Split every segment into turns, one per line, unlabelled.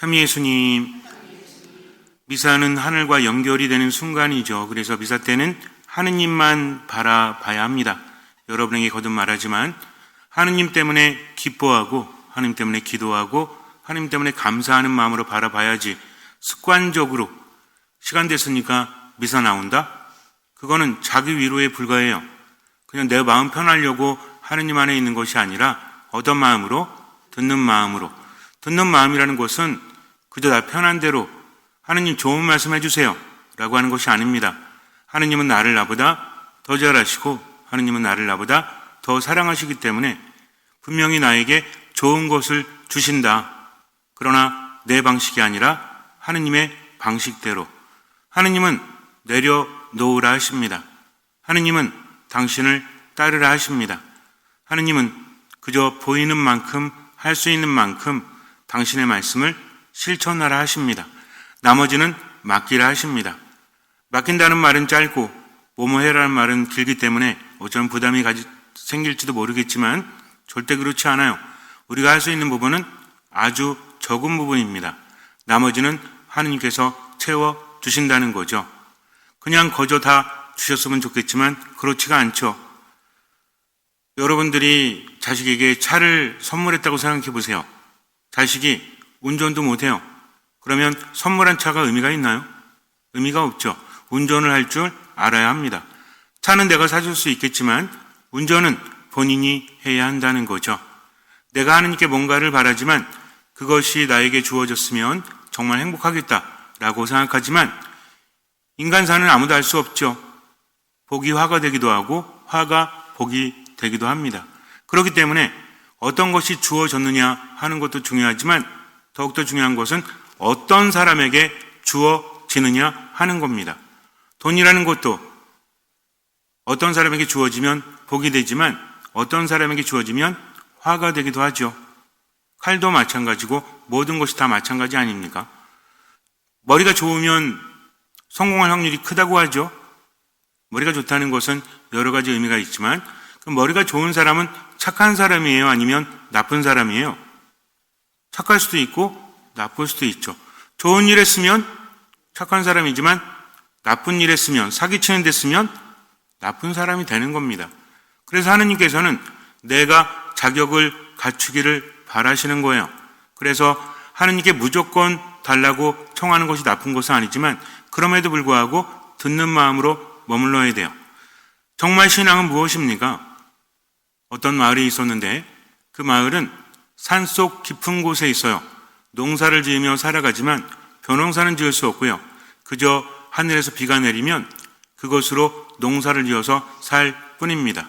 참 예수님, 미사는 하늘과 연결이 되는 순간이죠. 그래서 미사 때는 하느님만 바라봐야 합니다. 여러분에게 거듭 말하지만 하느님 때문에 기뻐하고 하느님 때문에 기도하고 하느님 때문에 감사하는 마음으로 바라봐야지 습관적으로 시간 됐으니까 미사 나온다? 그거는 자기 위로에 불과해요. 그냥 내 마음 편하려고 하느님 안에 있는 것이 아니라 어떤 마음으로? 듣는 마음으로. 듣는 마음이라는 것은 그저 나 편한 대로 하느님 좋은 말씀 해주세요 라고 하는 것이 아닙니다. 하느님은 나를 나보다 더 잘 아시고 하느님은 나를 나보다 더 사랑하시기 때문에 분명히 나에게 좋은 것을 주신다. 그러나 내 방식이 아니라 하느님의 방식대로. 하느님은 내려놓으라 하십니다. 하느님은 당신을 따르라 하십니다. 하느님은 그저 보이는 만큼 할 수 있는 만큼 당신의 말씀을 실천하라 하십니다. 나머지는 맡기라 하십니다. 맡긴다는 말은 짧고 뭐뭐 해라는 말은 길기 때문에 어쩌면 부담이 생길지도 모르겠지만 절대 그렇지 않아요. 우리가 할 수 있는 부분은 아주 적은 부분입니다. 나머지는 하느님께서 채워주신다는 거죠. 그냥 거저 다 주셨으면 좋겠지만 그렇지가 않죠. 여러분들이 자식에게 차를 선물했다고 생각해 보세요. 자식이 운전도 못해요. 그러면 선물한 차가 의미가 있나요? 의미가 없죠. 운전을 할 줄 알아야 합니다. 차는 내가 사줄 수 있겠지만 운전은 본인이 해야 한다는 거죠. 내가 하느님께 뭔가를 바라지만 그것이 나에게 주어졌으면 정말 행복하겠다라고 생각하지만 인간사는 아무도 알 수 없죠. 복이 화가 되기도 하고 화가 복이 되기도 합니다. 그렇기 때문에 어떤 것이 주어졌느냐 하는 것도 중요하지만 더욱더 중요한 것은 어떤 사람에게 주어지느냐 하는 겁니다. 돈이라는 것도 어떤 사람에게 주어지면 복이 되지만 어떤 사람에게 주어지면 화가 되기도 하죠. 칼도 마찬가지고 모든 것이 다 마찬가지 아닙니까? 머리가 좋으면 성공할 확률이 크다고 하죠. 머리가 좋다는 것은 여러 가지 의미가 있지만 그 머리가 좋은 사람은 착한 사람이에요? 아니면 나쁜 사람이에요? 착할 수도 있고 나쁠 수도 있죠. 좋은 일 했으면 착한 사람이지만 나쁜 일 했으면 사기치는 데 쓰면 나쁜 사람이 되는 겁니다. 그래서 하느님께서는 내가 자격을 갖추기를 바라시는 거예요. 그래서 하느님께 무조건 달라고 청하는 것이 나쁜 것은 아니지만 그럼에도 불구하고 듣는 마음으로 머물러야 돼요. 정말 신앙은 무엇입니까? 어떤 마을이 있었는데 그 마을은 산속 깊은 곳에 있어요. 농사를 지으며 살아가지만 벼농사는 지을 수 없고요. 그저 하늘에서 비가 내리면 그것으로 농사를 지어서 살 뿐입니다.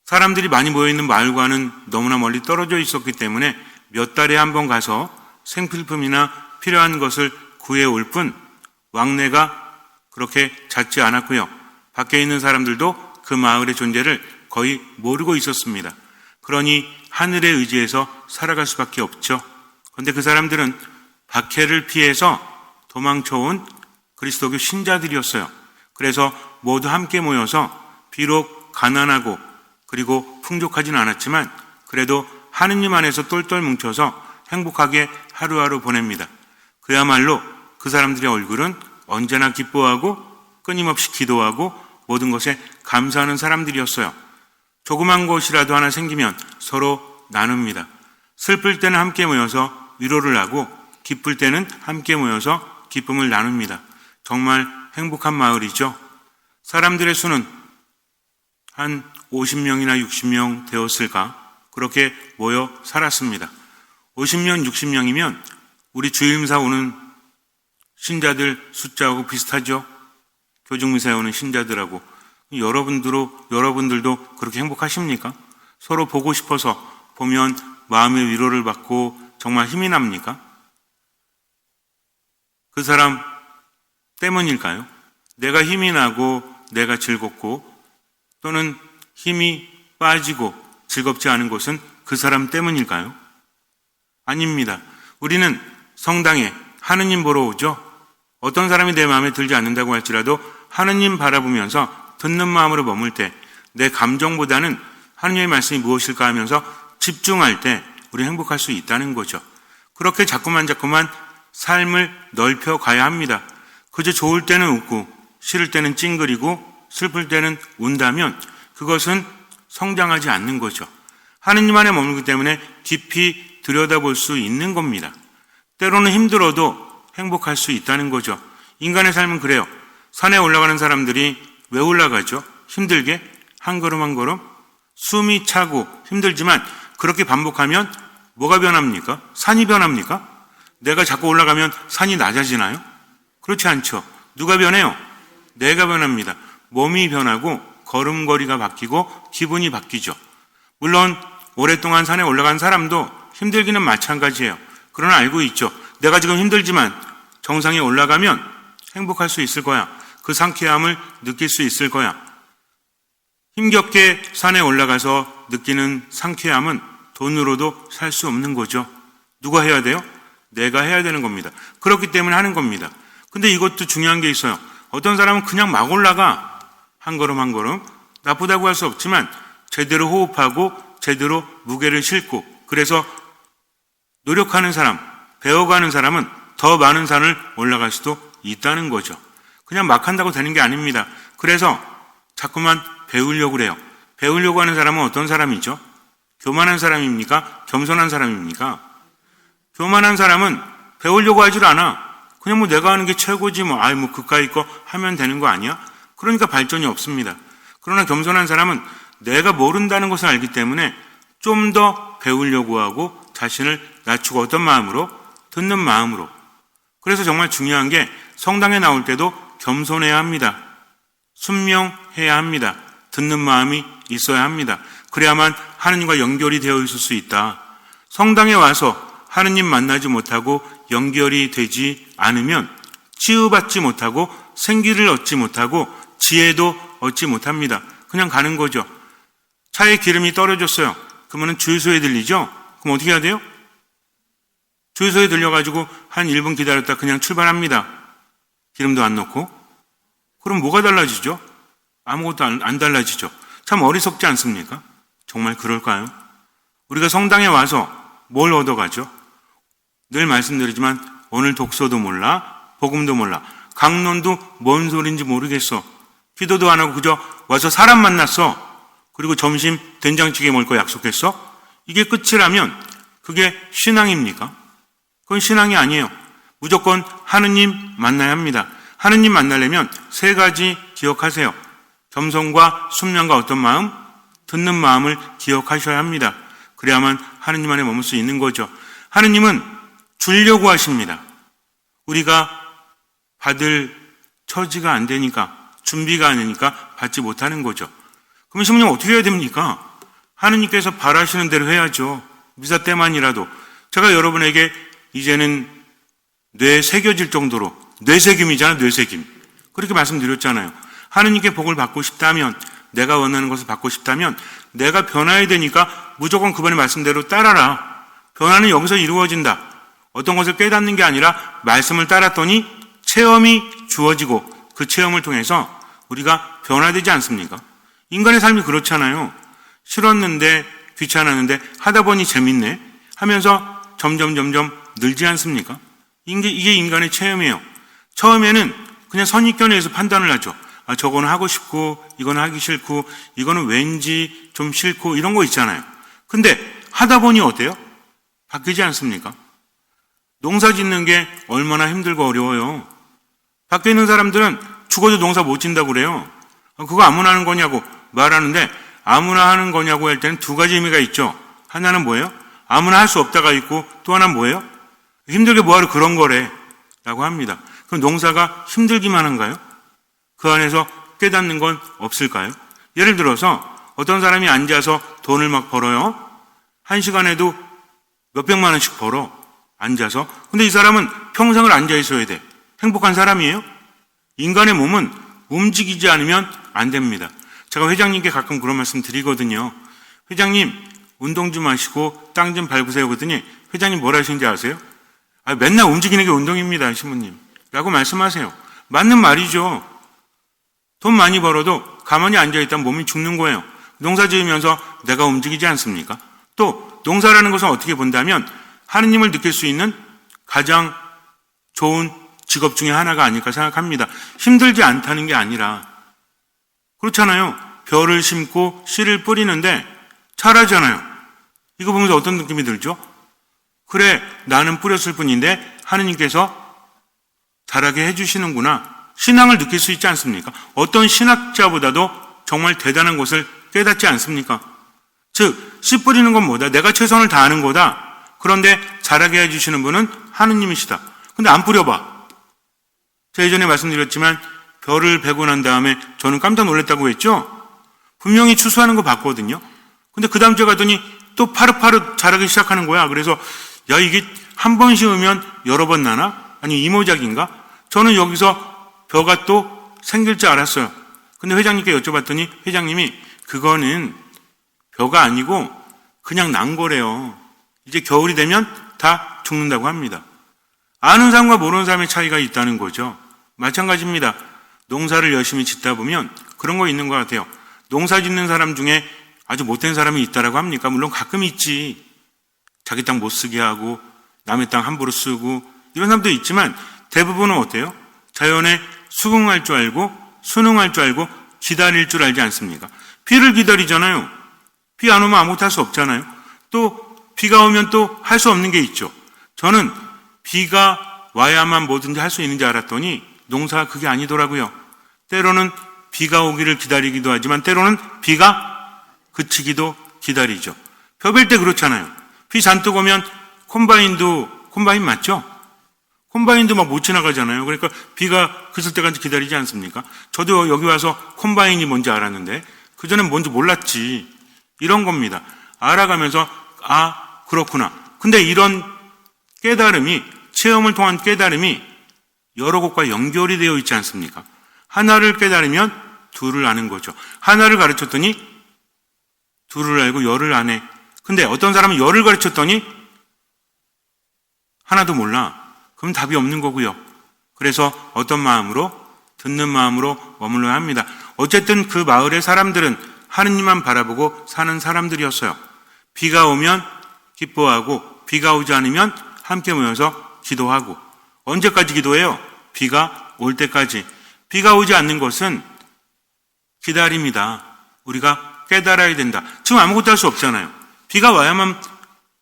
사람들이 많이 모여있는 마을과는 너무나 멀리 떨어져 있었기 때문에 몇 달에 한 번 가서 생필품이나 필요한 것을 구해올 뿐 왕래가 그렇게 잦지 않았고요. 밖에 있는 사람들도 그 마을의 존재를 거의 모르고 있었습니다. 그러니 하늘에 의지해서 살아갈 수밖에 없죠. 그런데 그 사람들은 박해를 피해서 도망쳐온 그리스도교 신자들이었어요. 그래서 모두 함께 모여서 비록 가난하고 그리고 풍족하진 않았지만 그래도 하느님 안에서 똘똘 뭉쳐서 행복하게 하루하루 보냅니다. 그야말로 그 사람들의 얼굴은 언제나 기뻐하고 끊임없이 기도하고 모든 것에 감사하는 사람들이었어요. 조그만 것이라도 하나 생기면 서로 나눕니다. 슬플 때는 함께 모여서 위로를 하고 기쁠 때는 함께 모여서 기쁨을 나눕니다. 정말 행복한 마을이죠. 사람들의 수는 한 50명이나 60명 되었을까? 그렇게 모여 살았습니다. 50명, 60명이면 우리 주일미사 오는 신자들 숫자하고 비슷하죠? 교중미사에 오는 신자들하고. 여러분들도 그렇게 행복하십니까? 서로 보고 싶어서 보면 마음의 위로를 받고 정말 힘이 납니까? 그 사람 때문일까요? 내가 힘이 나고 내가 즐겁고 또는 힘이 빠지고 즐겁지 않은 것은 그 사람 때문일까요? 아닙니다. 우리는 성당에 하느님 보러 오죠. 어떤 사람이 내 마음에 들지 않는다고 할지라도 하느님 바라보면서 듣는 마음으로 머물 때 내 감정보다는 하느님의 말씀이 무엇일까 하면서 집중할 때 우리 행복할 수 있다는 거죠. 그렇게 자꾸만 삶을 넓혀 가야 합니다. 그저 좋을 때는 웃고 싫을 때는 찡그리고 슬플 때는 운다면 그것은 성장하지 않는 거죠. 하느님 안에 머물기 때문에 깊이 들여다볼 수 있는 겁니다. 때로는 힘들어도 행복할 수 있다는 거죠. 인간의 삶은 그래요. 산에 올라가는 사람들이 왜 올라가죠? 힘들게 한 걸음 한 걸음 숨이 차고 힘들지만 그렇게 반복하면 뭐가 변합니까? 산이 변합니까? 내가 자꾸 올라가면 산이 낮아지나요? 그렇지 않죠. 누가 변해요? 내가 변합니다. 몸이 변하고 걸음걸이가 바뀌고 기분이 바뀌죠. 물론 오랫동안 산에 올라간 사람도 힘들기는 마찬가지예요. 그러나 알고 있죠. 내가 지금 힘들지만 정상에 올라가면 행복할 수 있을 거야. 그 상쾌함을 느낄 수 있을 거야. 힘겹게 산에 올라가서 느끼는 상쾌함은 돈으로도 살 수 없는 거죠. 누가 해야 돼요? 내가 해야 되는 겁니다. 그렇기 때문에 하는 겁니다. 근데 이것도 중요한 게 있어요. 어떤 사람은 그냥 막 올라가. 한 걸음 한 걸음. 나쁘다고 할 수 없지만 제대로 호흡하고 제대로 무게를 싣고 그래서 노력하는 사람, 배워가는 사람은 더 많은 산을 올라갈 수도 있다는 거죠. 그냥 막 한다고 되는 게 아닙니다. 그래서 자꾸만 배우려고 그래요. 배우려고 하는 사람은 어떤 사람이죠? 교만한 사람입니까? 겸손한 사람입니까? 교만한 사람은 배우려고 하질 않아. 그냥 뭐 내가 하는 게 최고지 뭐 그까이 거 하면 되는 거 아니야? 그러니까 발전이 없습니다. 그러나 겸손한 사람은 내가 모른다는 것을 알기 때문에 좀 더 배우려고 하고 자신을 낮추고 어떤 마음으로? 듣는 마음으로. 그래서 정말 중요한 게 성당에 나올 때도 겸손해야 합니다. 순명해야 합니다. 듣는 마음이 있어야 합니다. 그래야만 하느님과 연결이 되어 있을 수 있다. 성당에 와서 하느님 만나지 못하고 연결이 되지 않으면 치유받지 못하고 생기를 얻지 못하고 지혜도 얻지 못합니다. 그냥 가는 거죠. 차에 기름이 떨어졌어요. 그러면 주유소에 들리죠? 그럼 어떻게 해야 돼요? 주유소에 들려가지고 한 1분 기다렸다 그냥 출발합니다. 기름도 안 넣고. 그럼 뭐가 달라지죠? 아무것도 안 달라지죠. 참 어리석지 않습니까? 정말 그럴까요? 우리가 성당에 와서 뭘 얻어가죠? 늘 말씀드리지만 오늘 독서도 몰라, 복음도 몰라, 강론도 뭔 소린지 모르겠어. 기도도 안 하고 그저 와서 사람 만났어. 그리고 점심 된장찌개 먹을 거 약속했어. 이게 끝이라면 그게 신앙입니까? 그건 신앙이 아니에요. 무조건 하느님 만나야 합니다. 하느님 만나려면 3가지 기억하세요. 겸손과 순명과 어떤 마음? 듣는 마음을 기억하셔야 합니다. 그래야만 하느님 안에 머물 수 있는 거죠. 하느님은 주려고 하십니다. 우리가 받을 처지가 안 되니까, 준비가 안 되니까 받지 못하는 거죠. 그럼 신부님 어떻게 해야 됩니까? 하느님께서 바라시는 대로 해야죠. 미사 때만이라도. 제가 여러분에게 이제는 뇌에 새겨질 정도로, 뇌새김이잖아요, 뇌새김. 그렇게 말씀드렸잖아요. 하느님께 복을 받고 싶다면, 내가 원하는 것을 받고 싶다면 내가 변화해야 되니까 무조건 그분의 말씀대로 따라라. 변화는 여기서 이루어진다. 어떤 것을 깨닫는 게 아니라 말씀을 따랐더니 체험이 주어지고 그 체험을 통해서 우리가 변화되지 않습니까? 인간의 삶이 그렇잖아요. 싫었는데 귀찮았는데 하다 보니 재밌네 하면서 점점 늘지 않습니까? 이게 인간의 체험이에요. 처음에는 그냥 선입견에서 판단을 하죠. 저거는 하고 싶고 이거는 하기 싫고 이거는 왠지 좀 싫고 이런 거 있잖아요. 근데 하다 보니 어때요? 바뀌지 않습니까? 농사 짓는 게 얼마나 힘들고 어려워요. 밖에 있는 사람들은 죽어도 농사 못 짓는다고 그래요. 그거 아무나 하는 거냐고 말하는데 아무나 하는 거냐고 할 때는 2가지 의미가 있죠. 하나는 뭐예요? 아무나 할 수 없다가 있고 또 하나는 뭐예요? 힘들게 뭐하러 그런 거래 라고 합니다. 그럼 농사가 힘들기만 한가요? 그 안에서 깨닫는 건 없을까요? 예를 들어서 어떤 사람이 앉아서 돈을 막 벌어요. 1시간에도 몇백만 원씩 벌어. 앉아서. 근데 이 사람은 평생을 앉아 있어야 돼. 행복한 사람이에요? 인간의 몸은 움직이지 않으면 안 됩니다. 제가 회장님께 가끔 그런 말씀 드리거든요. 회장님 운동 좀 하시고 땅 좀 밟으세요. 그러더니 회장님 뭐라 하시는지 아세요? 맨날 움직이는 게 운동입니다. 신부님 라고 말씀하세요. 맞는 말이죠. 돈 많이 벌어도 가만히 앉아있다면 몸이 죽는 거예요. 농사 지으면서 내가 움직이지 않습니까? 또 농사라는 것은 어떻게 본다면 하느님을 느낄 수 있는 가장 좋은 직업 중에 하나가 아닐까 생각합니다. 힘들지 않다는 게 아니라 그렇잖아요. 벼를 심고 씨를 뿌리는데 자라잖아요. 이거 보면서 어떤 느낌이 들죠? 그래, 나는 뿌렸을 뿐인데 하느님께서 자라게 해주시는구나. 신앙을 느낄 수 있지 않습니까? 어떤 신학자보다도 정말 대단한 것을 깨닫지 않습니까? 즉, 씨 뿌리는 건 뭐다? 내가 최선을 다하는 거다. 그런데 자라게 해주시는 분은 하느님이시다. 근데 안 뿌려봐. 제가 예전에 말씀드렸지만 벼를 베고 난 다음에 저는 깜짝 놀랐다고 했죠? 분명히 추수하는 거 봤거든요. 근데 그 다음 주에 가더니 또 파릇파릇 자라기 시작하는 거야. 그래서 야, 이게 한 번 심으면 여러 번 나나? 아니 이모작인가? 저는 여기서 벼가 또 생길 줄 알았어요. 근데 회장님께 여쭤봤더니 회장님이 그거는 벼가 아니고 그냥 난 거래요. 이제 겨울이 되면 다 죽는다고 합니다. 아는 사람과 모르는 사람의 차이가 있다는 거죠. 마찬가지입니다. 농사를 열심히 짓다 보면 그런 거 있는 것 같아요. 농사 짓는 사람 중에 아주 못된 사람이 있다라고 합니까? 물론 가끔 있지. 자기 땅 못 쓰게 하고 남의 땅 함부로 쓰고 이런 사람도 있지만 대부분은 어때요? 자연에 수긍할 줄 알고 순응할 줄 알고 기다릴 줄 알지 않습니까? 비를 기다리잖아요. 비 안 오면 아무것도 할 수 없잖아요. 또 비가 오면 또 할 수 없는 게 있죠. 저는 비가 와야만 뭐든지 할 수 있는지 알았더니 농사가 그게 아니더라고요. 때로는 비가 오기를 기다리기도 하지만 때로는 비가 그치기도 기다리죠. 벼벨 때 그렇잖아요. 비 잔뜩 오면 콤바인 맞죠? 콤바인도 막 못 지나가잖아요. 그러니까 비가 그칠 때까지 기다리지 않습니까? 저도 여기 와서 콤바인이 뭔지 알았는데 그전엔 뭔지 몰랐지. 이런 겁니다. 알아가면서 아 그렇구나. 근데 이런 깨달음이 체험을 통한 깨달음이 여러 곳과 연결이 되어 있지 않습니까? 하나를 깨달으면 둘을 아는 거죠. 하나를 가르쳤더니 둘을 알고 열을 아네. 근데 어떤 사람은 열을 가르쳤더니 하나도 몰라. 그럼 답이 없는 거고요. 그래서 어떤 마음으로? 듣는 마음으로 머물러야 합니다. 어쨌든 그 마을의 사람들은 하느님만 바라보고 사는 사람들이었어요. 비가 오면 기뻐하고 비가 오지 않으면 함께 모여서 기도하고. 언제까지 기도해요? 비가 올 때까지. 비가 오지 않는 것은 기다림이다. 우리가 깨달아야 된다. 지금 아무것도 할 수 없잖아요. 비가 와야만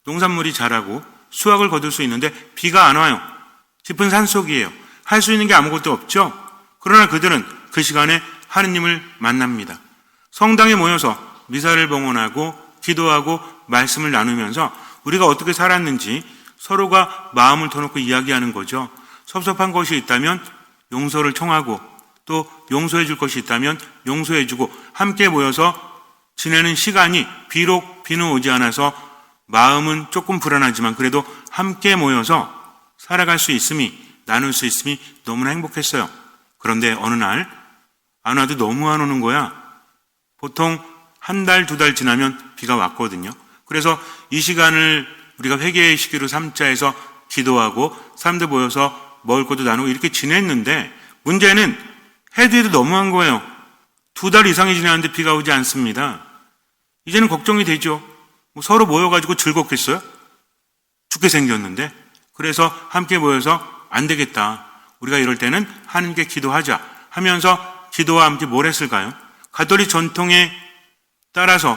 농산물이 자라고 수확을 거둘 수 있는데 비가 안 와요. 깊은 산속이에요. 할 수 있는 게 아무것도 없죠. 그러나 그들은 그 시간에 하느님을 만납니다. 성당에 모여서 미사를 봉헌하고 기도하고 말씀을 나누면서 우리가 어떻게 살았는지 서로가 마음을 터놓고 이야기하는 거죠. 섭섭한 것이 있다면 용서를 청하고 또 용서해 줄 것이 있다면 용서해 주고 함께 모여서 지내는 시간이 비록 비는 오지 않아서 마음은 조금 불안하지만 그래도 함께 모여서 살아갈 수 있음이 나눌 수 있음이 너무나 행복했어요. 그런데 어느 날 안 와도 너무 안 오는 거야. 보통 한 달, 두 달 지나면 비가 왔거든요. 그래서 이 시간을 우리가 회개의 시기로 삼자 해서 기도하고 사람들 모여서 먹을 것도 나누고 이렇게 지냈는데 문제는 해도 해도 너무한 거예요. 두 달 이상이 지났는데 비가 오지 않습니다. 이제는 걱정이 되죠. 뭐 서로 모여가지고 즐겁겠어요? 죽게 생겼는데. 그래서 함께 모여서 안 되겠다. 우리가 이럴 때는 하느님께 기도하자 하면서 기도와 함께 뭘 했을까요? 가톨릭 전통에 따라서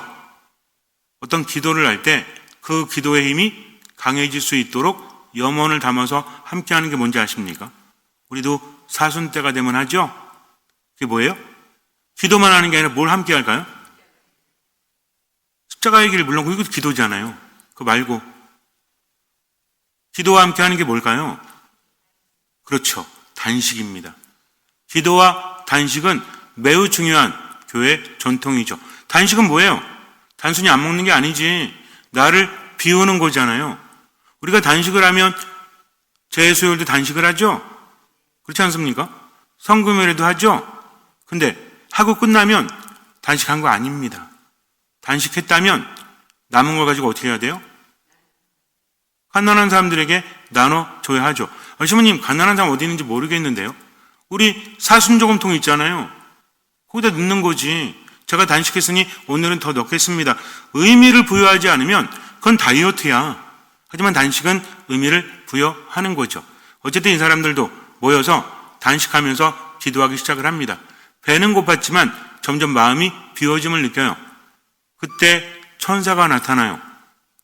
어떤 기도를 할 때 그 기도의 힘이 강해질 수 있도록 염원을 담아서 함께 하는 게 뭔지 아십니까? 우리도 사순 때가 되면 하죠? 그게 뭐예요? 기도만 하는 게 아니라 뭘 함께 할까요? 십자가의 길 물론 그것도 기도잖아요. 그거 말고 기도와 함께 하는 게 뭘까요? 그렇죠. 단식입니다. 기도와 단식은 매우 중요한 교회 전통이죠. 단식은 뭐예요? 단순히 안 먹는 게 아니지. 나를 비우는 거잖아요. 우리가 단식을 하면 재수요일도 단식을 하죠? 그렇지 않습니까? 성금요일에도 하죠? 근데 하고 끝나면 단식한 거 아닙니다. 단식했다면 남은 걸 가지고 어떻게 해야 돼요? 가난한 사람들에게 나눠줘야 하죠. 시모님, 가난한 사람 어디 있는지 모르겠는데요. 우리 사순조금통 있잖아요. 거기다 넣는 거지. 제가 단식했으니 오늘은 더 넣겠습니다. 의미를 부여하지 않으면 그건 다이어트야. 하지만 단식은 의미를 부여하는 거죠. 어쨌든 이 사람들도 모여서 단식하면서 기도하기 시작을 합니다. 배는 고팠지만 점점 마음이 비워짐을 느껴요. 그때 천사가 나타나요.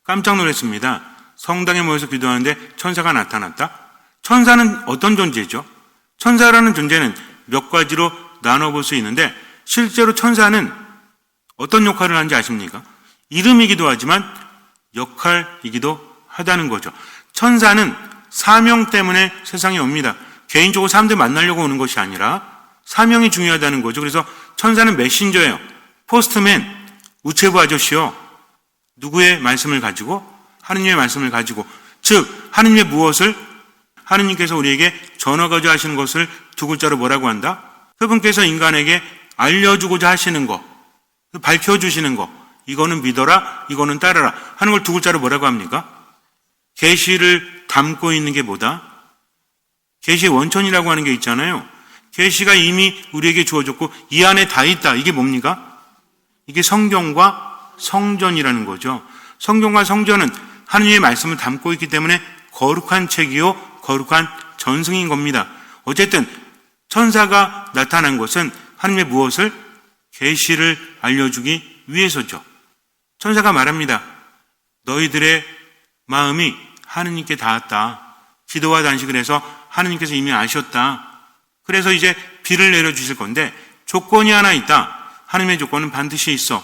깜짝 놀랐습니다. 성당에 모여서 기도하는데 천사가 나타났다? 천사는 어떤 존재죠? 천사라는 존재는 몇 가지로 나눠볼 수 있는데 실제로 천사는 어떤 역할을 하는지 아십니까? 이름이기도 하지만 역할이기도 하다는 거죠. 천사는 사명 때문에 세상에 옵니다. 개인적으로 사람들 만나려고 오는 것이 아니라 사명이 중요하다는 거죠. 그래서 천사는 메신저예요. 포스트맨, 우체부 아저씨요. 누구의 말씀을 가지고? 하느님의 말씀을 가지고. 즉 하느님의 무엇을? 하느님께서 우리에게 전하고자 하시는 것을 두 글자로 뭐라고 한다? 그분께서 인간에게 알려주고자 하시는 거, 밝혀주시는 거, 이거는 믿어라, 이거는 따르라 하는 걸 두 글자로 뭐라고 합니까? 계시를 담고 있는 게 뭐다? 계시의 원천이라고 하는 게 있잖아요. 계시가 이미 우리에게 주어졌고 이 안에 다 있다. 이게 뭡니까? 이게 성경과 성전이라는 거죠. 성경과 성전은 하느님의 말씀을 담고 있기 때문에 거룩한 책이요 거룩한 전승인 겁니다. 어쨌든 천사가 나타난 것은 하느님의 무엇을? 계시를 알려주기 위해서죠. 천사가 말합니다. 너희들의 마음이 하느님께 닿았다. 기도와 단식을 해서 하느님께서 이미 아셨다. 그래서 이제 비를 내려주실 건데 조건이 하나 있다. 하느님의 조건은 반드시 있어.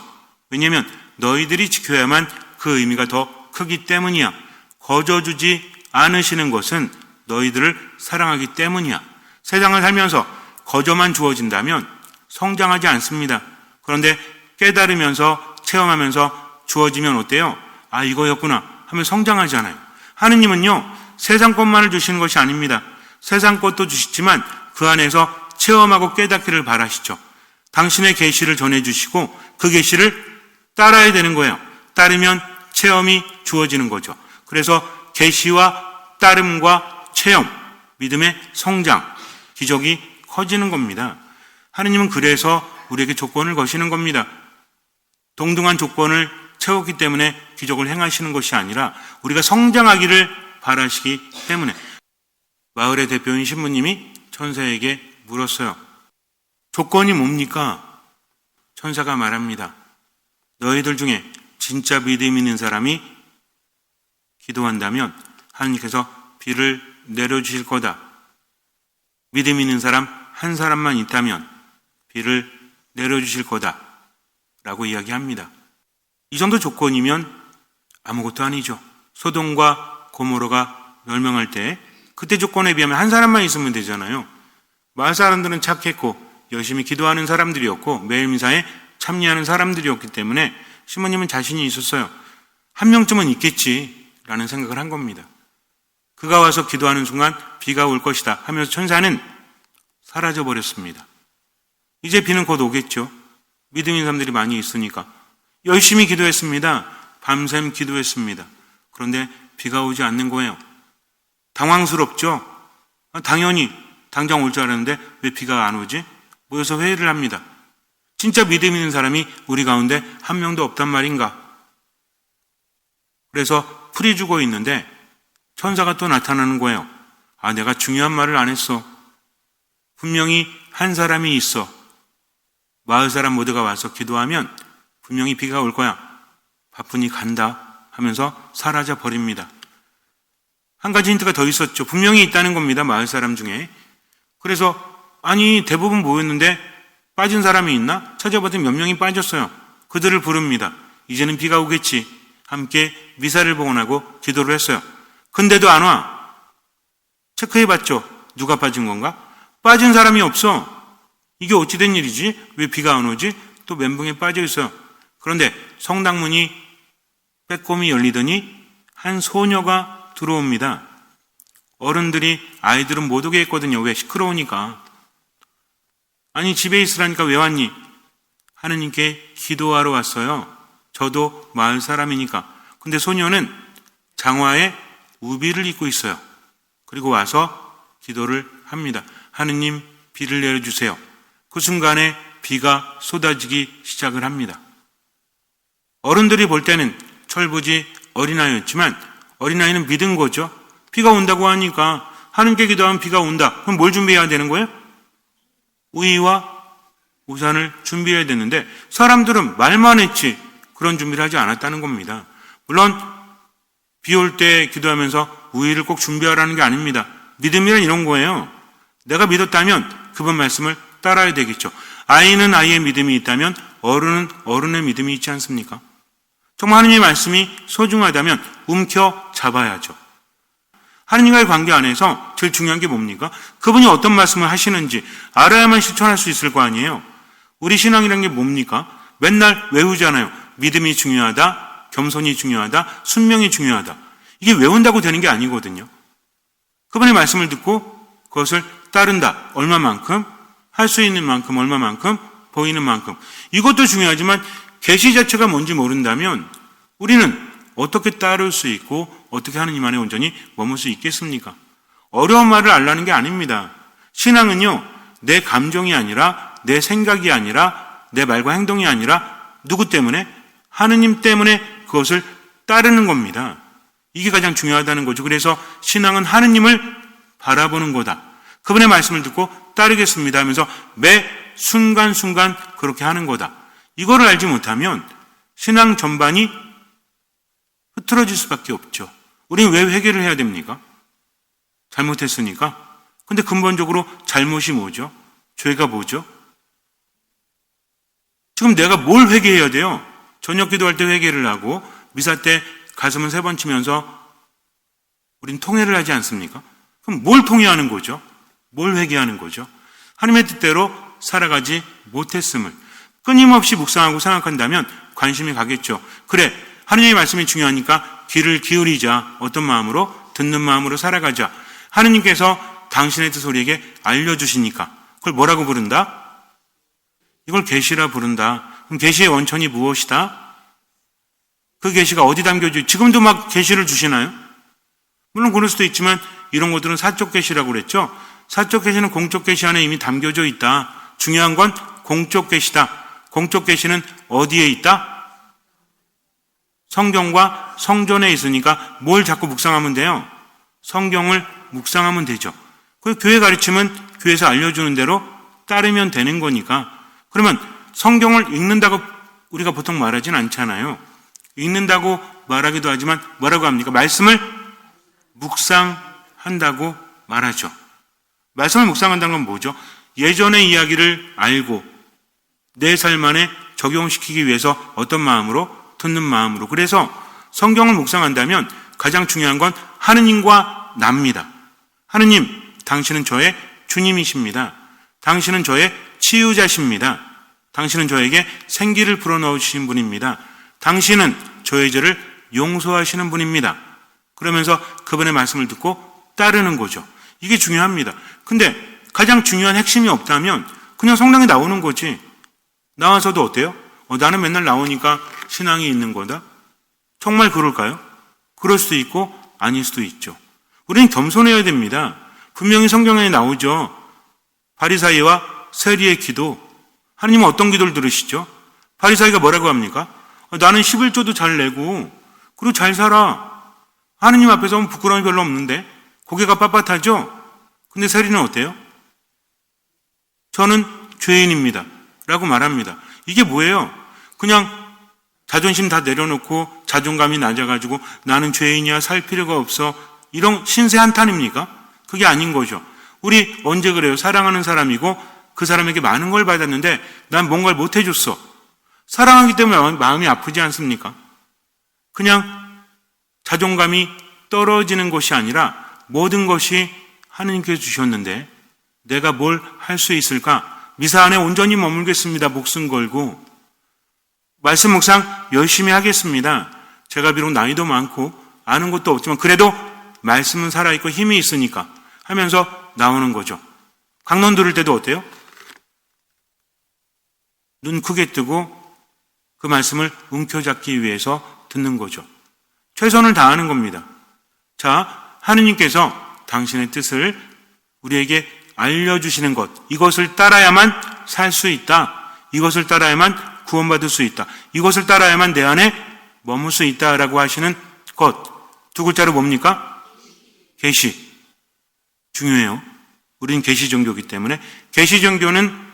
왜냐하면 너희들이 지켜야만 그 의미가 더 크기 때문이야. 거저주지 않으시는 것은 너희들을 사랑하기 때문이야. 세상을 살면서 거저만 주어진다면 성장하지 않습니다. 그런데 깨달으면서 체험하면서 주어지면 어때요? 아, 이거였구나 하면 성장하잖아요. 하느님은요, 세상 것만을 주시는 것이 아닙니다. 세상 것도 주시지만 그 안에서 체험하고 깨닫기를 바라시죠. 당신의 계시를 전해주시고 그 계시를 따라야 되는 거예요. 따르면 체험이 주어지는 거죠. 그래서 계시와 따름과 체험, 믿음의 성장, 기적이 커지는 겁니다. 하느님은 그래서 우리에게 조건을 거시는 겁니다. 동등한 조건을 채웠기 때문에 기적을 행하시는 것이 아니라 우리가 성장하기를 바라시기 때문에. 마을의 대표인 신부님이 천사에게 물었어요. 조건이 뭡니까? 천사가 말합니다. 너희들 중에 진짜 믿음 있는 사람이 기도한다면 하느님께서 비를 내려주실 거다. 믿음 있는 사람 한 사람만 있다면 비를 내려주실 거다. 라고 이야기합니다. 이 정도 조건이면 아무것도 아니죠. 소돔과 고모로가 멸망할 때 그때 조건에 비하면 한 사람만 있으면 되잖아요. 마을 사람들은 착했고 열심히 기도하는 사람들이었고 매일 미사에 참여하는 사람들이었기 때문에 신부님은 자신이 있었어요. 한 명쯤은 있겠지라는 생각을 한 겁니다. 그가 와서 기도하는 순간 비가 올 것이다 하면서 천사는 사라져버렸습니다. 이제 비는 곧 오겠죠. 믿음 있는 사람들이 많이 있으니까. 열심히 기도했습니다. 밤샘 기도했습니다. 그런데 비가 오지 않는 거예요. 당황스럽죠? 당연히 당장 올 줄 알았는데 왜 비가 안 오지? 모여서 회의를 합니다. 진짜 믿음 있는 사람이 우리 가운데 한 명도 없단 말인가? 그래서 풀이 죽어 있는데 천사가 또 나타나는 거예요. 아, 내가 중요한 말을 안 했어. 분명히 한 사람이 있어. 마을 사람 모두가 와서 기도하면 분명히 비가 올 거야. 바쁘니 간다 하면서 사라져 버립니다. 한 가지 힌트가 더 있었죠. 분명히 있다는 겁니다. 마을 사람 중에. 그래서 아니 대부분 모였는데 빠진 사람이 있나? 찾아봤더니 몇 명이 빠졌어요. 그들을 부릅니다. 이제는 비가 오겠지. 함께 미사를 봉헌하고 기도를 했어요. 근데도 안 와. 체크해봤죠. 누가 빠진 건가? 빠진 사람이 없어. 이게 어찌 된 일이지? 왜 비가 안 오지? 또 멘붕에 빠져 있어요. 그런데 성당문이 빼꼼히 열리더니 한 소녀가 들어옵니다. 어른들이 아이들은 못 오게 했거든요. 왜? 시끄러우니까. 아니 집에 있으라니까 왜 왔니? 하느님께 기도하러 왔어요. 저도 마을 사람이니까. 근데 소녀는 장화에 우비를 입고 있어요. 그리고 와서 기도를 합니다. 하느님 비를 내려주세요. 그 순간에 비가 쏟아지기 시작을 합니다. 어른들이 볼 때는 철부지 어린아이였지만 어린아이는 믿은 거죠. 비가 온다고 하니까 하느님께 기도하면 비가 온다. 그럼 뭘 준비해야 되는 거예요? 우의와 우산을 준비해야 되는데 사람들은 말만 했지 그런 준비를 하지 않았다는 겁니다. 물론 비 올 때 기도하면서 우의를 꼭 준비하라는 게 아닙니다. 믿음이란 이런 거예요. 내가 믿었다면 그분 말씀을 따라야 되겠죠. 아이는 아이의 믿음이 있다면 어른은 어른의 믿음이 있지 않습니까? 정말 하느님의 말씀이 소중하다면 움켜잡아야죠. 하느님과의 관계 안에서 제일 중요한 게 뭡니까? 그분이 어떤 말씀을 하시는지 알아야만 실천할 수 있을 거 아니에요. 우리 신앙이란 게 뭡니까? 맨날 외우잖아요. 믿음이 중요하다, 겸손이 중요하다, 순명이 중요하다. 이게 외운다고 되는 게 아니거든요. 그분의 말씀을 듣고 그것을 따른다. 얼마만큼? 할 수 있는 만큼, 얼마만큼? 보이는 만큼. 이것도 중요하지만 계시 자체가 뭔지 모른다면 우리는 어떻게 따를 수 있고 어떻게 하느님 안에 온전히 머물 수 있겠습니까? 어려운 말을 알라는 게 아닙니다. 신앙은요, 내 감정이 아니라 내 생각이 아니라 내 말과 행동이 아니라 누구 때문에? 하느님 때문에 그것을 따르는 겁니다. 이게 가장 중요하다는 거죠. 그래서 신앙은 하느님을 바라보는 거다. 그분의 말씀을 듣고 따르겠습니다 하면서 매 순간순간 그렇게 하는 거다. 이거를 알지 못하면 신앙 전반이 흐트러질 수밖에 없죠. 우리는 왜 회개를 해야 됩니까? 잘못했으니까. 근데 근본적으로 잘못이 뭐죠? 죄가 뭐죠? 지금 내가 뭘 회개해야 돼요? 저녁 기도할 때 회개를 하고 미사 때 가슴을 3번 치면서 우린 통회를 하지 않습니까? 그럼 뭘 통회하는 거죠? 뭘 회개하는 거죠? 하나님의 뜻대로 살아가지 못했음을 끊임없이 묵상하고 생각한다면 관심이 가겠죠. 그래, 하느님의 말씀이 중요하니까 귀를 기울이자. 어떤 마음으로? 듣는 마음으로 살아가자. 하느님께서 당신의 뜻을 우리에게 알려주시니까 그걸 뭐라고 부른다? 이걸 계시라 부른다. 그럼 계시의 원천이 무엇이다? 그 계시가 어디 담겨져? 지금도 막 계시를 주시나요? 물론 그럴 수도 있지만 이런 것들은 사적 계시라고 그랬죠. 사적 계시는 공적 계시 안에 이미 담겨져 있다. 중요한 건 공적 계시다. 공적 계시는 어디에 있다? 성경과 성전에 있으니까 뭘 자꾸 묵상하면 돼요? 성경을 묵상하면 되죠. 그 교회 가르침은 교회에서 알려주는 대로 따르면 되는 거니까. 그러면 성경을 읽는다고 우리가 보통 말하진 않잖아요. 읽는다고 말하기도 하지만 뭐라고 합니까? 말씀을 묵상한다고 말하죠. 말씀을 묵상한다는 건 뭐죠? 예전의 이야기를 알고 내 삶 안에 적용시키기 위해서 어떤 마음으로? 듣는 마음으로. 그래서 성경을 묵상한다면 가장 중요한 건 하느님과 납니다. 하느님, 당신은 저의 주님이십니다. 당신은 저의 치유자십니다. 당신은 저에게 생기를 불어넣으신 분입니다. 당신은 저의 죄를 용서하시는 분입니다. 그러면서 그분의 말씀을 듣고 따르는 거죠. 이게 중요합니다. 근데 가장 중요한 핵심이 없다면 그냥 성당에 나오는 거지. 나와서도 어때요? 나는 맨날 나오니까 신앙이 있는 거다? 정말 그럴까요? 그럴 수도 있고 아닐 수도 있죠. 우리는 겸손해야 됩니다. 분명히 성경에 나오죠. 바리사이와 세리의 기도. 하나님은 어떤 기도를 들으시죠? 바리사이가 뭐라고 합니까? 나는 11조도 잘 내고 그리고 잘 살아. 하느님 앞에서 부끄러움이 별로 없는데 고개가 빳빳하죠? 근데 세리는 어때요? 저는 죄인입니다 라고 말합니다. 이게 뭐예요? 그냥 자존심 다 내려놓고 자존감이 낮아가지고 나는 죄인이야 살 필요가 없어 이런 신세 한탄입니까? 그게 아닌 거죠. 우리 언제 그래요? 사랑하는 사람이고 그 사람에게 많은 걸 받았는데 난 뭔가를 못 해줬어. 사랑하기 때문에 마음이 아프지 않습니까? 그냥 자존감이 떨어지는 것이 아니라 모든 것이 하느님께서 주셨는데 내가 뭘 할 수 있을까? 미사 안에 온전히 머물겠습니다. 목숨 걸고 말씀 묵상 열심히 하겠습니다. 제가 비록 나이도 많고 아는 것도 없지만 그래도 말씀은 살아있고 힘이 있으니까 하면서 나오는 거죠. 강론 들을 때도 어때요? 눈 크게 뜨고 그 말씀을 움켜잡기 위해서 듣는 거죠. 최선을 다하는 겁니다. 자, 하느님께서 당신의 뜻을 우리에게 알려주시는 것, 이것을 따라야만 살 수 있다. 이것을 따라야만 구원받을 수 있다. 이것을 따라야만 내 안에 머물 수 있다라고 하시는 것, 두 글자로 뭡니까? 계시. 중요해요. 우리는 계시 종교이기 때문에 계시 종교는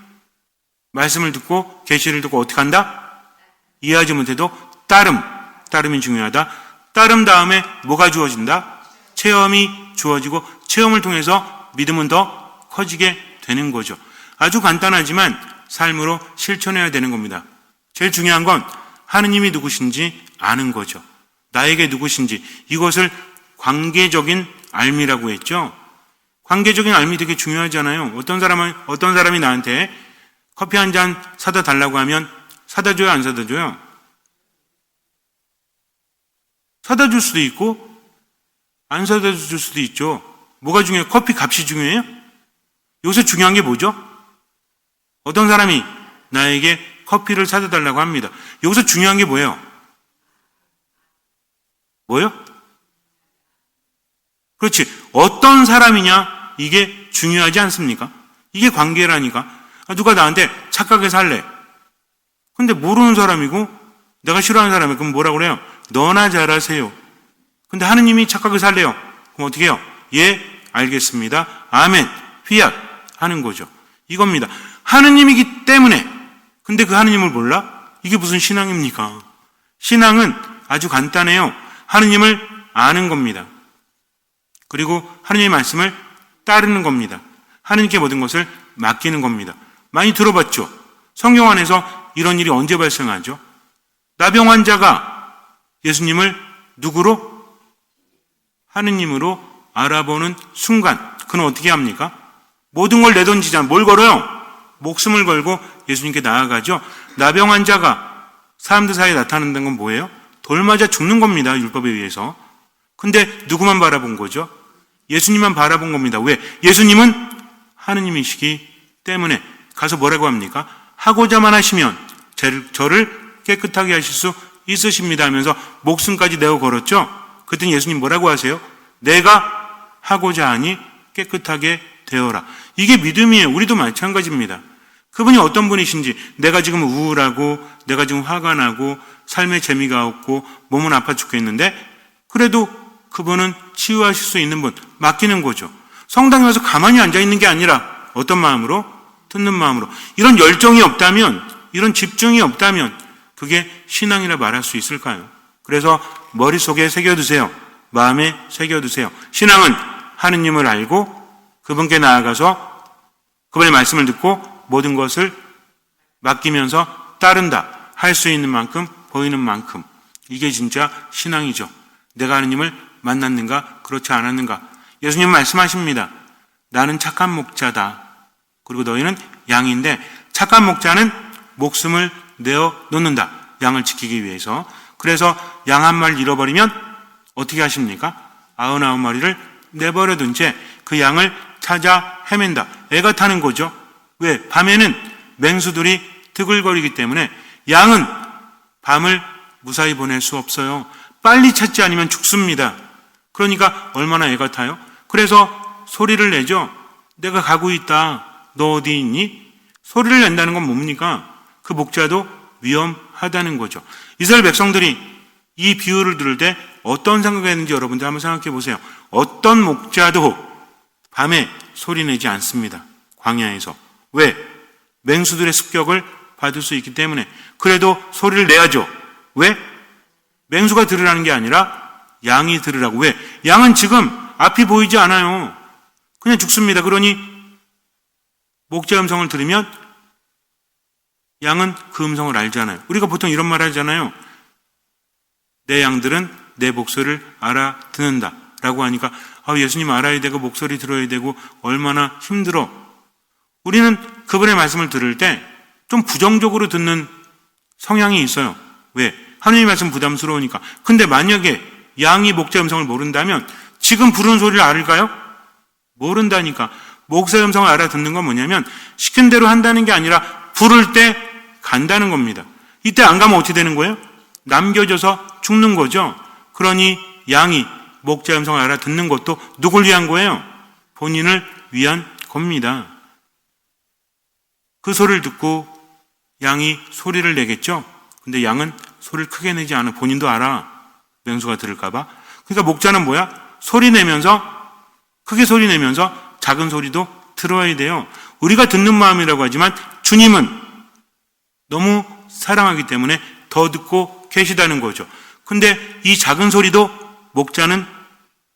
말씀을 듣고 계시를 듣고 어떻게 한다? 이해하지 못해도 따름이 중요하다. 따름 다음에 뭐가 주어진다? 체험이 주어지고 체험을 통해서 믿음은 더 커지게 되는 거죠. 아주 간단하지만 삶으로 실천해야 되는 겁니다. 제일 중요한 건 하느님이 누구신지 아는 거죠. 나에게 누구신지, 이것을 관계적인 알미라고 했죠. 관계적인 알미 되게 중요하잖아요. 어떤 사람이 나한테 커피 한 잔 사다 달라고 하면 사다 줘요, 안 사다 줘요? 사다 줄 수도 있고 안 사다 줄 수도 있죠. 뭐가 중요해요? 커피 값이 중요해요? 여기서 중요한 게 뭐죠? 어떤 사람이 나에게 커피를 사다 달라고 합니다. 여기서 중요한 게 뭐예요? 뭐요? 그렇지. 어떤 사람이냐, 이게 중요하지 않습니까? 이게 관계라니까. 누가 나한테 착하게 살래. 근데 모르는 사람이고 내가 싫어하는 사람이 그럼 뭐라고 그래요? 너나 잘하세요. 근데 하느님이 착하게 살래요. 그럼 어떻게 해요? 예, 알겠습니다. 아멘, 휘앗 하는 거죠. 이겁니다. 하느님이기 때문에. 근데 그 하느님을 몰라? 이게 무슨 신앙입니까? 신앙은 아주 간단해요. 하느님을 아는 겁니다. 그리고 하느님의 말씀을 따르는 겁니다. 하느님께 모든 것을 맡기는 겁니다. 많이 들어봤죠? 성경 안에서 이런 일이 언제 발생하죠? 나병 환자가 예수님을 누구로? 하느님으로 알아보는 순간 그는 어떻게 합니까? 모든 걸 내던지자. 뭘 걸어요? 목숨을 걸고 예수님께 나아가죠. 나병 환자가 사람들 사이에 나타난다는 건 뭐예요? 돌 맞아 죽는 겁니다. 율법에 의해서. 근데 누구만 바라본 거죠? 예수님만 바라본 겁니다. 왜? 예수님은 하느님이시기 때문에. 가서 뭐라고 합니까? 하고자만 하시면 저를 깨끗하게 하실 수 있으십니다 하면서 목숨까지 내어 걸었죠. 그랬더니 예수님 뭐라고 하세요? 내가 하고자 하니 깨끗하게 되어라. 이게 믿음이에요. 우리도 마찬가지입니다. 그분이 어떤 분이신지, 내가 지금 우울하고 내가 지금 화가 나고 삶의 재미가 없고 몸은 아파 죽겠는데 그래도 그분은 치유하실 수 있는 분, 맡기는 거죠. 성당에 와서 가만히 앉아있는 게 아니라 어떤 마음으로? 듣는 마음으로. 이런 열정이 없다면, 이런 집중이 없다면 그게 신앙이라 말할 수 있을까요? 그래서 머릿속에 새겨두세요. 마음에 새겨두세요. 신앙은 하느님을 알고 그분께 나아가서 그분의 말씀을 듣고 모든 것을 맡기면서 따른다. 할 수 있는 만큼, 보이는 만큼. 이게 진짜 신앙이죠. 내가 하느님을 만났는가, 그렇지 않았는가. 예수님은 말씀하십니다. 나는 착한 목자다. 그리고 너희는 양인데 착한 목자는 목숨을 내어 놓는다. 양을 지키기 위해서. 그래서 양 한 마리를 잃어버리면 어떻게 하십니까? 99마리를 내버려둔 채 그 양을 찾아 헤맨다. 애가 타는 거죠. 왜? 밤에는 맹수들이 드글거리기 때문에 양은 밤을 무사히 보낼 수 없어요. 빨리 찾지 않으면 죽습니다. 그러니까 얼마나 애가 타요? 그래서 소리를 내죠. 내가 가고 있다. 너 어디 있니? 소리를 낸다는 건 뭡니까? 그 목자도 위험하다는 거죠. 이스라엘 백성들이 이 비유를 들을 때 어떤 생각을 했는지 여러분들 한번 생각해 보세요. 어떤 목자도 밤에 소리 내지 않습니다. 광야에서. 왜? 맹수들의 습격을 받을 수 있기 때문에. 그래도 소리를 내야죠. 왜? 맹수가 들으라는 게 아니라 양이 들으라고. 왜? 양은 지금 앞이 보이지 않아요. 그냥 죽습니다. 그러니 목자 음성을 들으면 양은 그 음성을 알잖아요. 우리가 보통 이런 말 하잖아요. 내 양들은 내 목소리를 알아듣는다 라고 하니까 예수님 알아야 되고 목소리 들어야 되고 얼마나 힘들어. 우리는 그분의 말씀을 들을 때 좀 부정적으로 듣는 성향이 있어요. 왜? 하느님의 말씀 부담스러우니까. 근데 만약에 양이 목자 음성을 모른다면 지금 부르는 소리를 알을까요? 모른다니까. 목자 음성을 알아듣는 건 뭐냐면 시킨 대로 한다는 게 아니라 부를 때 간다는 겁니다. 이때 안 가면 어떻게 되는 거예요? 남겨져서 죽는 거죠. 그러니 양이 목자 음성을 알아듣는 것도 누굴 위한 거예요? 본인을 위한 겁니다. 그 소리를 듣고 양이 소리를 내겠죠. 근데 양은 소리를 크게 내지 않아. 본인도 알아. 맹수가 들을까 봐. 그러니까 목자는 뭐야? 소리 내면서, 크게 소리 내면서 작은 소리도 들어야 돼요. 우리가 듣는 마음이라고 하지만 주님은 너무 사랑하기 때문에 더 듣고 계시다는 거죠. 근데 이 작은 소리도 목자는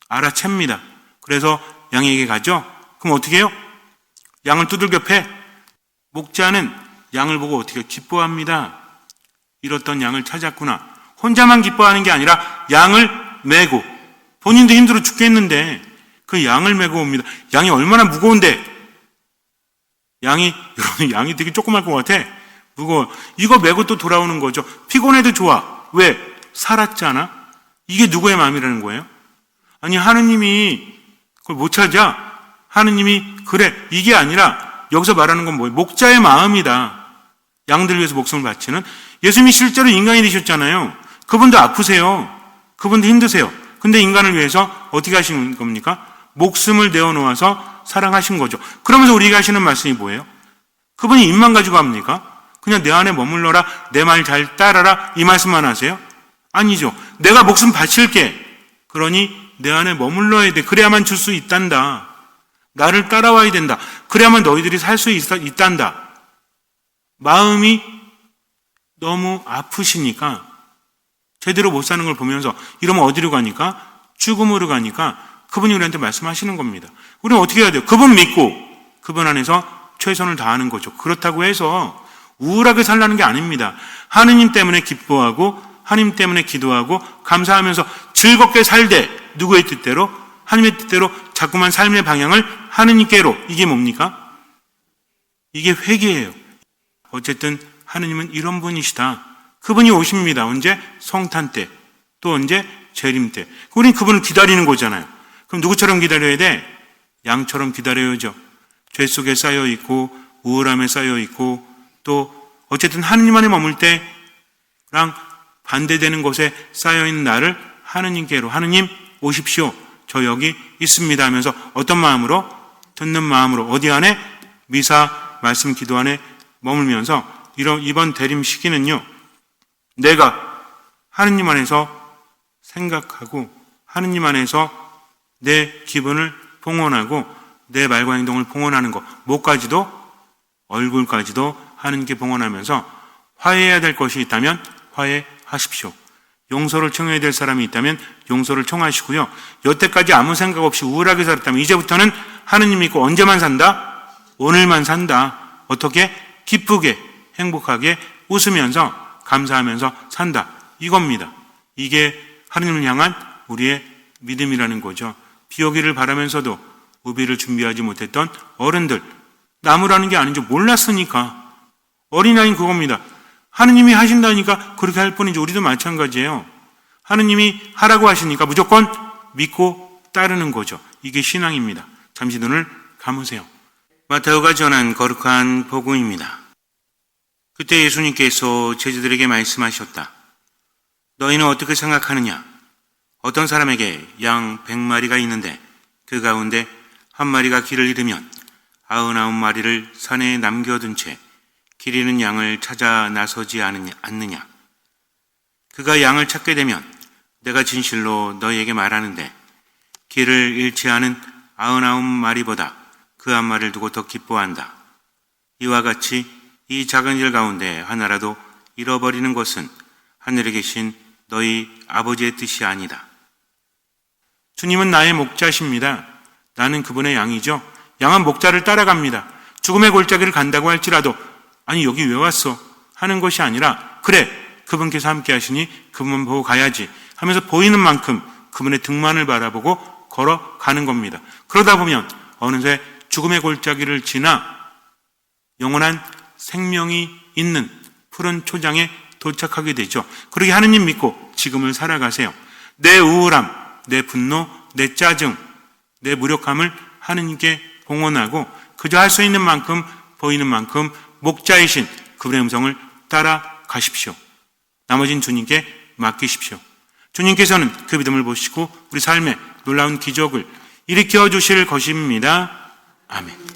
알아챕니다. 그래서 양에게 가죠. 그럼 어떻게 해요? 양을 두들겨 패. 목자는 양을 보고 어떻게 기뻐합니다. 잃었던 양을 찾았구나. 혼자만 기뻐하는 게 아니라 양을 메고, 본인도 힘들어 죽겠는데 그 양을 메고 옵니다. 양이 얼마나 무거운데, 양이 되게 조그만 것 같아. 무거워. 이거 메고 또 돌아오는 거죠. 피곤해도 좋아. 왜? 살았잖아. 이게 누구의 마음이라는 거예요? 아니, 하느님이 그걸 못 찾아. 하느님이 그래. 이게 아니라 여기서 말하는 건 뭐예요? 목자의 마음이다. 양들 위해서 목숨을 바치는. 예수님이 실제로 인간이 되셨잖아요. 그분도 아프세요. 그분도 힘드세요. 근데 인간을 위해서 어떻게 하신 겁니까? 목숨을 내어놓아서 사랑하신 거죠. 그러면서 우리가 하시는 말씀이 뭐예요? 그분이 입만 가지고 합니까? 그냥 내 안에 머물러라, 내 말 잘 따라라, 이 말씀만 하세요? 아니죠. 내가 목숨 바칠게. 그러니 내 안에 머물러야 돼. 그래야만 줄 수 있단다. 나를 따라와야 된다. 그래야만 너희들이 살 수 있단다. 마음이 너무 아프시니까 제대로 못 사는 걸 보면서 이러면 어디로 가니까? 죽음으로 가니까 그분이 우리한테 말씀하시는 겁니다. 우리는 어떻게 해야 돼요? 그분 믿고 그분 안에서 최선을 다하는 거죠. 그렇다고 해서 우울하게 살라는 게 아닙니다. 하느님 때문에 기뻐하고 하느님 때문에 기도하고 감사하면서 즐겁게 살되 누구의 뜻대로? 하느님의 뜻대로 자꾸만 삶의 방향을 하느님께로. 이게 뭡니까? 이게 회개예요. 어쨌든 하느님은 이런 분이시다. 그분이 오십니다. 언제? 성탄 때. 또 언제? 재림 때. 우리는 그분을 기다리는 거잖아요. 그럼 누구처럼 기다려야 돼? 양처럼 기다려야죠. 죄 속에 쌓여 있고 우울함에 쌓여 있고 또 어쨌든 하느님 안에 머물 때랑 반대되는 곳에 쌓여있는 나를 하느님께로, 하느님 오십시오. 저 여기 있습니다 하면서 어떤 마음으로? 듣는 마음으로. 어디 안에? 미사, 말씀, 기도 안에 머물면서 이번 대림 시기는요, 내가 하느님 안에서 생각하고 하느님 안에서 내 기분을 봉헌하고 내 말과 행동을 봉헌하는 것, 목까지도 얼굴까지도 하느님께 봉헌하면서 화해해야 될 것이 있다면 화해하십시오. 용서를 청해야 될 사람이 있다면 용서를 청하시고요. 여태까지 아무 생각 없이 우울하게 살았다면 이제부터는 하느님 믿고 언제만 산다? 오늘만 산다. 어떻게? 기쁘게, 행복하게, 웃으면서, 감사하면서 산다. 이겁니다. 이게 하느님을 향한 우리의 믿음이라는 거죠. 비 오기를 바라면서도 우비를 준비하지 못했던 어른들, 나무라는 게 아닌 줄 몰랐으니까. 어린아이는 그겁니다. 하느님이 하신다니까 그렇게 할 뿐이지. 우리도 마찬가지예요. 하느님이 하라고 하시니까 무조건 믿고 따르는 거죠. 이게 신앙입니다. 잠시 눈을 감으세요. 마태오가 전한 거룩한 복음입니다. 그때 예수님께서 제자들에게 말씀하셨다. 너희는 어떻게 생각하느냐? 어떤 사람에게 양 100마리가 있는데 그 가운데 한 마리가 길을 잃으면 99마리를 산에 남겨둔 채 길 잃은 양을 찾아 나서지 않느냐? 그가 양을 찾게 되면 내가 진실로 너희에게 말하는데 길을 잃지 않은 99마리보다 그 한 마리를 두고 더 기뻐한다. 이와 같이 이 작은 일 가운데 하나라도 잃어버리는 것은 하늘에 계신 너희 아버지의 뜻이 아니다. 주님은 나의 목자십니다. 나는 그분의 양이죠. 양은 목자를 따라갑니다. 죽음의 골짜기를 간다고 할지라도 아니 여기 왜 왔어? 하는 것이 아니라 그래 그분께서 함께 하시니 그분만 보고 가야지 하면서 보이는 만큼 그분의 등만을 바라보고 걸어가는 겁니다. 그러다 보면 어느새 죽음의 골짜기를 지나 영원한 생명이 있는 푸른 초장에 도착하게 되죠. 그렇게 하느님 믿고 지금을 살아가세요. 내 우울함, 내 분노, 내 짜증, 내 무력함을 하느님께 봉헌하고 그저 할 수 있는 만큼 보이는 만큼 목자이신 그분의 음성을 따라가십시오. 나머진 주님께 맡기십시오. 주님께서는 그 믿음을 보시고 우리 삶에 놀라운 기적을 일으켜 주실 것입니다. 아멘.